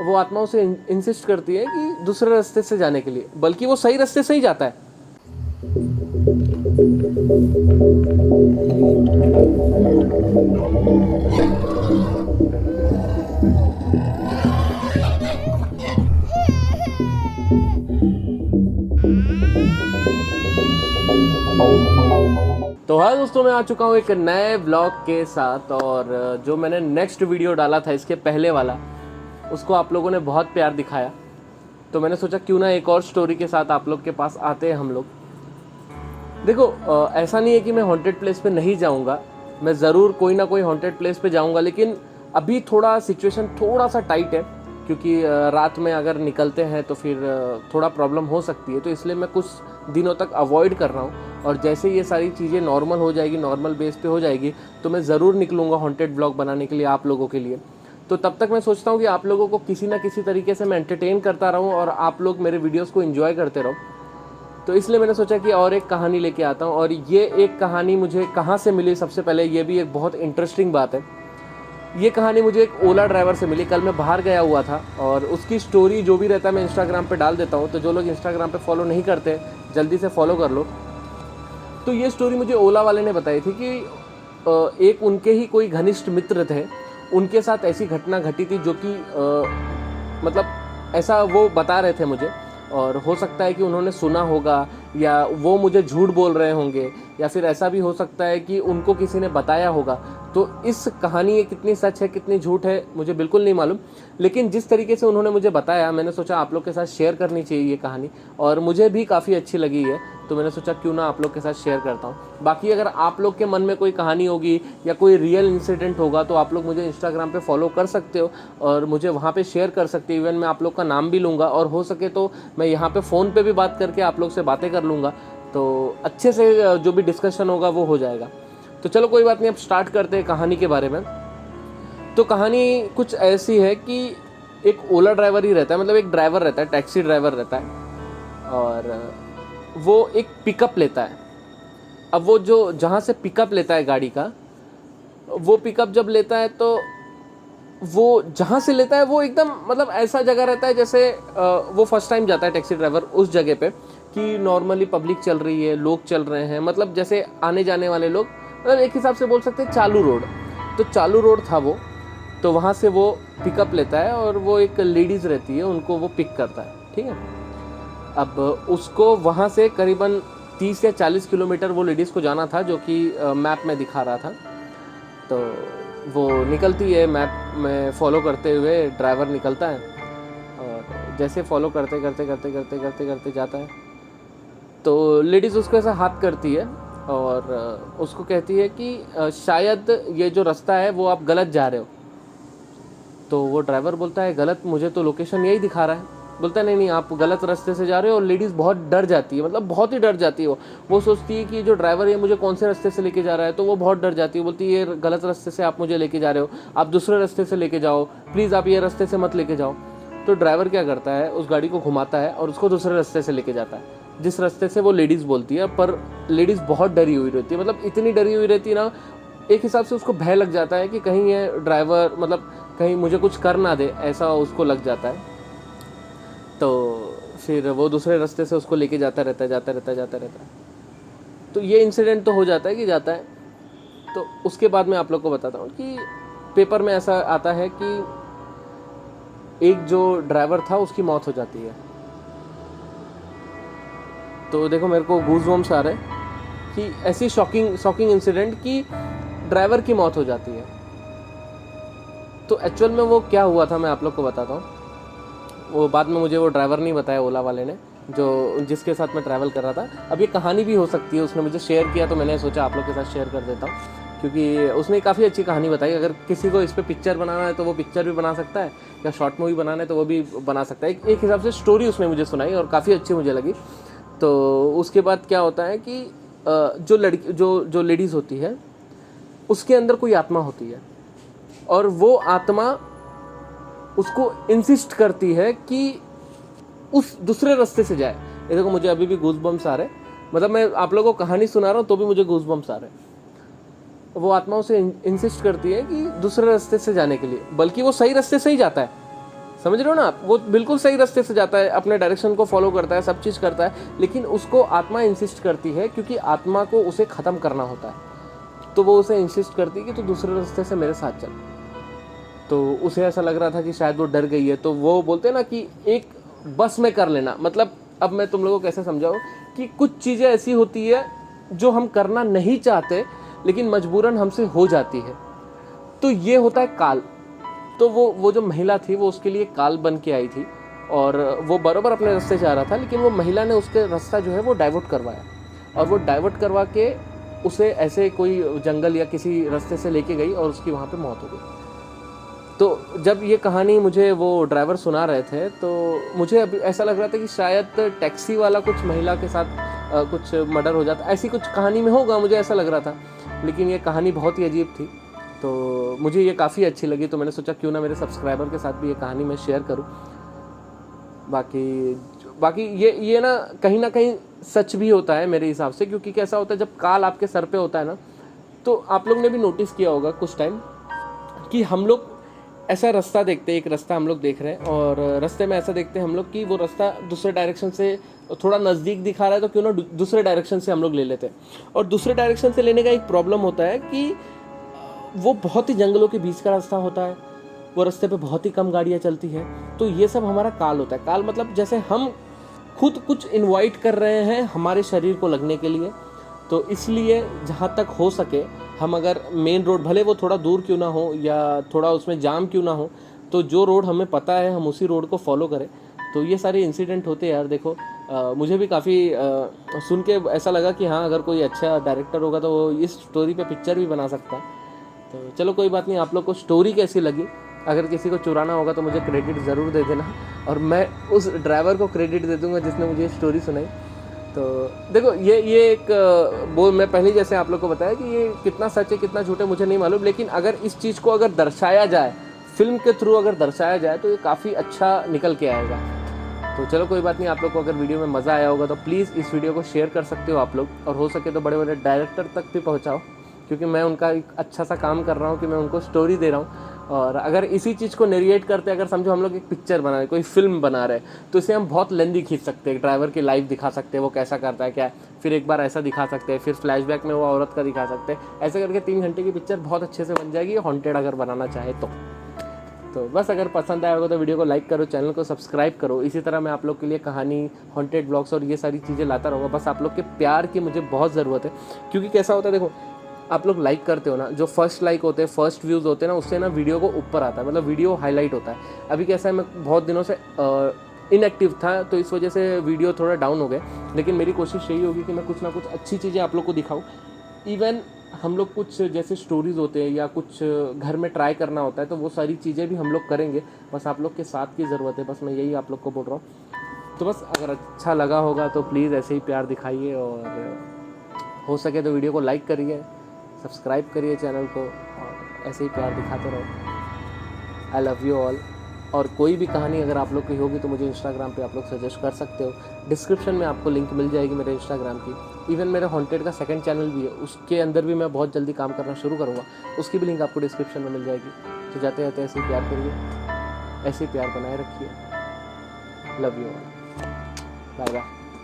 वो आत्मा उसे इंसिस्ट करती है कि दूसरे रास्ते से जाने के लिए, बल्कि वो सही रास्ते से ही जाता है। तो हाँ दोस्तों, मैं आ चुका हूँ एक नए ब्लॉग के साथ। और जो मैंने नेक्स्ट वीडियो डाला था इसके पहले वाला, उसको आप लोगों ने बहुत प्यार दिखाया, तो मैंने सोचा क्यों ना एक और स्टोरी के साथ आप लोग के पास आते हैं हम लोग। देखो, ऐसा नहीं है कि मैं हॉन्टेड प्लेस पे नहीं जाऊँगा, मैं ज़रूर कोई ना कोई हॉन्टेड प्लेस पे जाऊँगा, लेकिन अभी थोड़ा सिचुएशन थोड़ा सा टाइट है, क्योंकि रात में अगर निकलते हैं तो फिर थोड़ा प्रॉब्लम हो सकती है। तो इसलिए मैं कुछ दिनों तक अवॉइड कर रहा हूँ, और जैसे ये सारी चीज़ें नॉर्मल हो जाएगी, नॉर्मल बेस पे हो जाएगी, तो मैं ज़रूर निकलूँगा हॉन्टेड ब्लॉग बनाने के लिए आप लोगों के लिए। तो तब तक मैं सोचता हूँ कि आप लोगों को किसी ना किसी तरीके से मैं एंटरटेन करता रहूँ और आप लोग मेरे वीडियोज़ को एंजॉय करते रहो। तो इसलिए मैंने सोचा कि और एक कहानी लेके आता हूँ। और ये एक कहानी मुझे कहाँ से मिली, सबसे पहले ये भी एक बहुत इंटरेस्टिंग बात है। ये कहानी मुझे एक ओला ड्राइवर से मिली। कल मैं बाहर गया हुआ था, और उसकी स्टोरी जो भी रहता है मैं इंस्टाग्राम पे डाल देता हूँ, तो जो लोग इंस्टाग्राम पे फॉलो नहीं करते जल्दी से फॉलो कर लो। तो ये स्टोरी मुझे ओला वाले ने बताई थी कि एक उनके ही कोई घनिष्ठ मित्र थे, उनके साथ ऐसी घटना घटी थी जो कि मतलब ऐसा वो बता रहे थे मुझे। और हो सकता है कि उन्होंने सुना होगा, या वो मुझे झूठ बोल रहे होंगे, या फिर ऐसा भी हो सकता है कि उनको किसी ने बताया होगा। तो इस कहानी ये कितनी सच है कितनी झूठ है मुझे बिल्कुल नहीं मालूम, लेकिन जिस तरीके से उन्होंने मुझे बताया, मैंने सोचा आप लोग के साथ शेयर करनी चाहिए ये कहानी, और मुझे भी काफ़ी अच्छी लगी है, तो मैंने सोचा क्यों ना आप लोग के साथ शेयर करता हूँ। बाकी अगर आप लोग के मन में कोई कहानी होगी या कोई रियल इंसिडेंट होगा, तो आप लोग मुझे इंस्टाग्राम पे फॉलो कर सकते हो और मुझे वहाँ पे शेयर कर सकते हो। इवन मैं आप लोग का नाम भी लूँगा, और हो सके तो मैं यहाँ पे फ़ोन पे भी बात करके आप लोग से बातें कर लूँगा, तो अच्छे से जो भी डिस्कशन होगा वो हो जाएगा। तो चलो कोई बात नहीं, अब स्टार्ट करते हैं कहानी के बारे में। तो कहानी कुछ ऐसी है कि एक ओला ड्राइवर ही रहता है, मतलब एक ड्राइवर रहता है, टैक्सी ड्राइवर रहता है, और वो एक पिकअप लेता है। अब वो जो जहाँ से पिकअप लेता है गाड़ी का, वो पिकअप जब लेता है तो वो जहाँ से लेता है वो एकदम मतलब ऐसा जगह रहता है जैसे वो फर्स्ट टाइम जाता है टैक्सी ड्राइवर उस जगह पे कि नॉर्मली पब्लिक चल रही है, लोग चल रहे हैं, मतलब जैसे आने जाने वाले लोग, मतलब एक हिसाब से बोल सकते हैं चालू रोड। तो चालू रोड था वो, तो वहाँ से वो पिकअप लेता है, और वो एक लेडीज़ रहती है, उनको वो पिक करता है, ठीक है। अब उसको वहाँ से करीबन 30 या 40 किलोमीटर वो लेडीज़ को जाना था, जो कि मैप में दिखा रहा था। तो वो निकलती है, मैप में फॉलो करते हुए ड्राइवर निकलता है, और जैसे फॉलो करते करते करते करते करते करते जाता है, तो लेडीज़ उसको ऐसा हाथ करती है और उसको कहती है कि शायद ये जो रास्ता है वो आप गलत जा रहे हो। तो वो ड्राइवर बोलता है गलत, मुझे तो लोकेशन यही दिखा रहा है। बोलता है नहीं नहीं, आप गलत रास्ते से जा रहे हो। और लेडीज़ बहुत डर जाती है, मतलब बहुत ही डर जाती है। वो सोचती है कि जो ड्राइवर है मुझे कौन से रास्ते से लेके जा रहा है, तो वो बहुत डर जाती है। बोलती है ये गलत रास्ते से आप मुझे लेके जा रहे हो, आप दूसरे रास्ते से लेके जाओ, प्लीज़ आप ये रास्ते से मत लेके जाओ। तो ड्राइवर क्या करता है, उस गाड़ी को घुमाता है और उसको दूसरे रास्ते से लेके जाता है, जिस रास्ते से वो लेडीज़ बोलती है। पर लेडीज़ बहुत डरी हुई रहती है, मतलब इतनी डरी हुई रहती है ना, एक हिसाब से उसको भय लग जाता है कि कहीं ये ड्राइवर मतलब कहीं मुझे कुछ कर ना दे, ऐसा उसको लग जाता है। तो फिर वो दूसरे रास्ते से उसको लेके जाता रहता है, जाता रहता है, जाता रहता है। तो ये इंसिडेंट तो हो जाता है कि जाता है। तो उसके बाद मैं आप लोग को बताता हूँ कि पेपर में ऐसा आता है कि एक जो ड्राइवर था उसकी मौत हो जाती है। तो देखो मेरे को गूज़बम्स आ रहे हैं कि ऐसी शॉकिंग इंसिडेंट कि ड्राइवर की मौत हो जाती है। तो एक्चुअल में वो क्या हुआ था मैं आप लोग को बताता हूँ। वो बाद में मुझे वो ड्राइवर नहीं बताया ओला वाले ने, जो जिसके साथ मैं ट्रैवल कर रहा था। अब ये कहानी भी हो सकती है, उसने मुझे शेयर किया तो मैंने सोचा आप लोग के साथ शेयर कर देता हूँ, क्योंकि उसने काफ़ी अच्छी कहानी बताई। अगर किसी को इस पर पिक्चर बनाना है तो वो पिक्चर भी बना सकता है, या शॉर्ट मूवी बनाना है तो वो भी बना सकता है। एक हिसाब से स्टोरी उसने मुझे सुनाई और काफ़ी अच्छी मुझे लगी। तो उसके बाद क्या होता है कि जो लेडीज़ होती है उसके अंदर कोई आत्मा होती है, और वो आत्मा उसको इंसिस्ट करती है कि उस दूसरे रास्ते से जाए। ये देखो मुझे अभी भी गूज़बम्स आ रहे हैं, मतलब मैं आप लोगों को कहानी सुना रहा हूँ तो भी मुझे गूज़बम्स आ रहे हैं। वो आत्मा उसे इंसिस्ट करती है कि दूसरे रास्ते से जाने के लिए, बल्कि वो सही रास्ते से ही जाता है। समझ रहे हो ना आप? वो बिल्कुल सही रास्ते से जाता है, अपने डायरेक्शन को फॉलो करता है, सब चीज़ करता है, लेकिन उसको आत्मा इंसिस्ट करती है, क्योंकि आत्मा को उसे ख़त्म करना होता है। तो वो उसे इंसिस्ट करती है कि तू दूसरे रास्ते से मेरे साथ चल। तो उसे ऐसा लग रहा था कि शायद वो डर गई है, तो वो बोलते हैं ना कि एक बस में कर लेना। मतलब अब मैं तुम लोगों को कैसे समझाऊँ कि कुछ चीज़ें ऐसी होती है जो हम करना नहीं चाहते, लेकिन मजबूरन हमसे हो जाती है। तो ये होता है काल। तो वो जो महिला थी वो उसके लिए काल बन के आई थी, और वो बराबर अपने रास्ते जा रहा था, लेकिन वो महिला ने उसके रास्ता जो है वो डाइवर्ट करवाया, और वो डाइवर्ट करवा के उसे ऐसे कोई जंगल या किसी रास्ते से लेके गई, और उसकी वहाँ पे मौत हो गई। तो जब ये कहानी मुझे वो ड्राइवर सुना रहे थे, तो मुझे अभी ऐसा लग रहा था कि शायद टैक्सी वाला कुछ महिला के साथ कुछ मर्डर हो जाता, ऐसी कुछ कहानी में होगा, मुझे ऐसा लग रहा था। लेकिन ये कहानी बहुत ही अजीब थी, तो मुझे ये काफ़ी अच्छी लगी, तो मैंने सोचा क्यों ना मेरे सब्सक्राइबर के साथ भी ये कहानी मैं शेयर करूं। बाकी ये ना कहीं सच भी होता है मेरे हिसाब से, क्योंकि कैसा होता है जब काल आपके सर पे होता है ना, तो आप लोग ने भी नोटिस किया होगा कुछ टाइम कि हम लोग ऐसा रास्ता देखते हैं, एक रास्ता हम लोग देख रहे हैं, और रास्ते में ऐसा देखते हैं हम लोग कि वो रास्ता दूसरे डायरेक्शन से थोड़ा नज़दीक दिखा रहा है, तो क्यों ना दूसरे डायरेक्शन से हम लोग ले लेते हैं। और दूसरे डायरेक्शन से लेने का एक प्रॉब्लम होता है कि वो बहुत ही जंगलों के बीच का रास्ता होता है, वो रास्ते पे बहुत ही कम गाड़ियाँ चलती हैं। तो ये सब हमारा काल होता है। काल मतलब जैसे हम खुद कुछ इनवाइट कर रहे हैं हमारे शरीर को लगने के लिए। तो इसलिए जहाँ तक हो सके हम अगर मेन रोड, भले वो थोड़ा दूर क्यों ना हो या थोड़ा उसमें जाम क्यों ना हो, तो जो रोड हमें पता है हम उसी रोड को फॉलो करें। तो ये सारे इंसिडेंट होते हैं यार। देखो मुझे भी काफ़ी सुन के ऐसा लगा कि हाँ, अगर कोई अच्छा डायरेक्टर होगा तो वो इस स्टोरी पे पिक्चर भी बना सकता है। तो चलो कोई बात नहीं, आप लोग को स्टोरी कैसी लगी? अगर किसी को चुराना होगा तो मुझे क्रेडिट ज़रूर दे देना, और मैं उस ड्राइवर को क्रेडिट दे दूंगा जिसने मुझे ये स्टोरी सुनाई। तो देखो ये एक वो मैं पहले जैसे आप लोग को बताया कि ये कितना सच है कितना झूठ है मुझे नहीं मालूम, लेकिन अगर इस चीज़ को अगर दर्शाया जाए, फिल्म के थ्रू अगर दर्शाया जाए, तो ये काफ़ी अच्छा निकल के आएगा। तो चलो कोई बात नहीं, आप लोग को अगर वीडियो में मज़ा आया होगा तो प्लीज़ इस वीडियो को शेयर कर सकते हो आप लोग, और हो सके तो बड़े बड़े डायरेक्टर तक भी पहुँचाओ, क्योंकि मैं उनका एक अच्छा सा काम कर रहा हूँ कि मैं उनको स्टोरी दे रहा हूँ। और अगर इसी चीज़ को नरेट करते, अगर समझो हम लोग एक पिक्चर बना रहे, कोई फिल्म बना रहे, तो इसे हम बहुत लेंदी खींच सकते हैं। ड्राइवर की लाइफ दिखा सकते हैं, वो कैसा करता है क्या है, फिर एक बार ऐसा दिखा सकते हैं, फिर फ्लैशबैक में वो औरत का दिखा सकते हैं। ऐसे करके 3 घंटे की पिक्चर बहुत अच्छे से बन जाएगी, हॉन्टेड अगर बनाना चाहे तो बस अगर पसंद आया होगा तो वीडियो को लाइक करो, चैनल को सब्सक्राइब करो। इसी तरह मैं आप लोग के लिए कहानी, हॉन्टेड ब्लॉग्स और ये सारी चीज़ें लाता रहूँगा। बस आप लोग के प्यार की मुझे बहुत ज़रूरत है, क्योंकि कैसा होता है देखो, आप लोग लाइक करते हो ना, जो फर्स्ट लाइक होते हैं, फर्स्ट व्यूज़ होते हैं ना, उससे ना वीडियो को ऊपर आता है, मतलब वीडियो हाईलाइट होता है। अभी कैसा है, मैं बहुत दिनों से इनएक्टिव था, तो इस वजह से वीडियो थोड़ा डाउन हो गए, लेकिन मेरी कोशिश यही होगी कि मैं कुछ ना कुछ अच्छी चीज़ें आप लोग को दिखाऊँ। इवन हम लोग कुछ जैसे स्टोरीज़ होते हैं या कुछ घर में ट्राई करना होता है, तो वो सारी चीज़ें भी हम लोग करेंगे। बस आप लोग के साथ की ज़रूरत है, बस मैं यही आप लोग को बोल रहा हूँ। तो बस अगर अच्छा लगा होगा तो प्लीज़ ऐसे ही प्यार दिखाइए, और हो सके तो वीडियो को लाइक करिए, सब्सक्राइब करिए चैनल को, और ऐसे ही प्यार दिखाते रहो। I love you all. और कोई भी कहानी अगर आप लोग की होगी तो मुझे इंस्टाग्राम पे आप लोग सजेस्ट कर सकते हो। डिस्क्रिप्शन में आपको लिंक मिल जाएगी मेरे इंस्टाग्राम की। इवन मेरे हॉन्टेड का सेकंड चैनल भी है, उसके अंदर भी मैं बहुत जल्दी काम करना शुरू करूँगा, उसकी भी लिंक आपको डिस्क्रिप्शन में मिल जाएगी। तो जाते जाते ऐसे ही प्यार करिए, ऐसे ही प्यार बनाए रखिए। Love you all, bye bye.